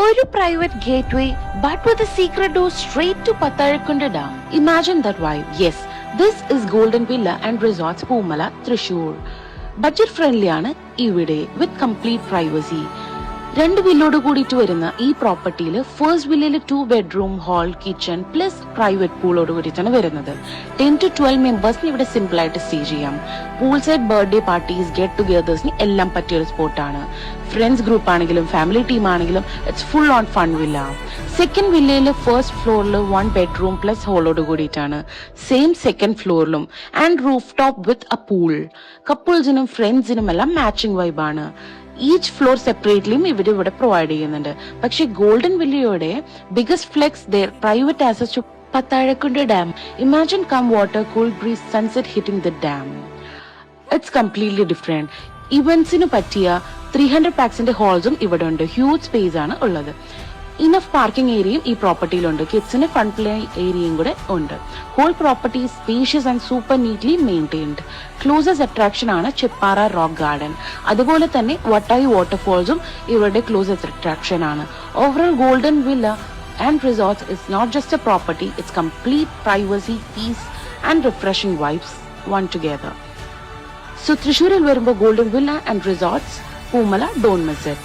ഒരു private gateway but with a secret door straight to Patharakkunda Dam. Imagine that vibe. Yes, this is Golden Villa and Resorts Poomala, Thrissur. Budget friendly ആണ് ഇവിടെ with complete privacy. 2 വില്ലോട് കൂടിയിട്ട് വരുന്ന ഈ പ്രോപ്പർട്ടിയിൽ first വില്ലയിൽ 2 bedroom hall kitchen plus private പൂളോട് കൂടിയിട്ടാണ് വരുന്നത്. 10 to 12 മെമ്പേഴ്സിന് ഇവിടെ സിമ്പിൾ ആയിട്ട് സ്റ്റേ ചെയ്യാം. Pool side birthday parties get ടുഗദേഴ്സിന് എല്ലാം പറ്റിയ ഒരു സ്പോട്ടാണ്. ഫ്രണ്ട്സ് ഗ്രൂപ്പ് ആണെങ്കിലും ഫാമിലി ടീം ആണെങ്കിലും it's full on fun villa. Second വില്ലയിൽ ഫസ്റ്റ് ഫ്ലോറിൽ 1 ബെഡ്റൂം പ്ലസ് ഹോളോട് കൂടിയിട്ടാണ്. സെയിം സെക്കൻഡ് ഫ്ലോറിലും and roof top with a pool. കപ്പിൾസിനും ഫ്രണ്ട്സിനും എല്ലാം മാച്ചിങ് വൈബാണ്. ഈച്ച് ഫ്ലോർ സെപ്പറേറ്റ്ലിയും ഇവിടെ പ്രൊവൈഡ് ചെയ്യുന്നുണ്ട്. പക്ഷെ ഗോൾഡൻ വില്ലയുടെ biggest flex the private access to Patharakkunda Dam. Imagine calm water, cool breeze, sunset hitting the dam. It's completely different. ഇവന്റ്സിന് പറ്റിയ 300 പാക്സിന്റെ ഹാൾസും ഇവിടെ ഉണ്ട്. ഹ്യൂജ് സ്പേസ് ആണ് ഉള്ളത്. ഇനഫ് പാർക്കിംഗ് ഏരിയയും ഈ പ്രോപ്പർട്ടിയിലുണ്ട്. കിഡ്സിന് ഫൺ പ്ലേ ഏരിയയും കൂടെ ഉണ്ട്. Whole property spacious and super neatly maintained. Closest attraction ആണ് ചിപ്പാറ റോക്ക് ഗാർഡൻ. അതുപോലെ തന്നെ വട്ടായി വാട്ടർഫോൾസും ഇവരുടെ ക്ലോസസ്റ്റ് അട്രാക്ഷൻ ആണ്. Overall golden villa and resorts is not just a property, it's complete privacy, peace and refreshing vibes one together. So Thrissur il varumbo Golden Villa and Resorts Poomala, don't miss it.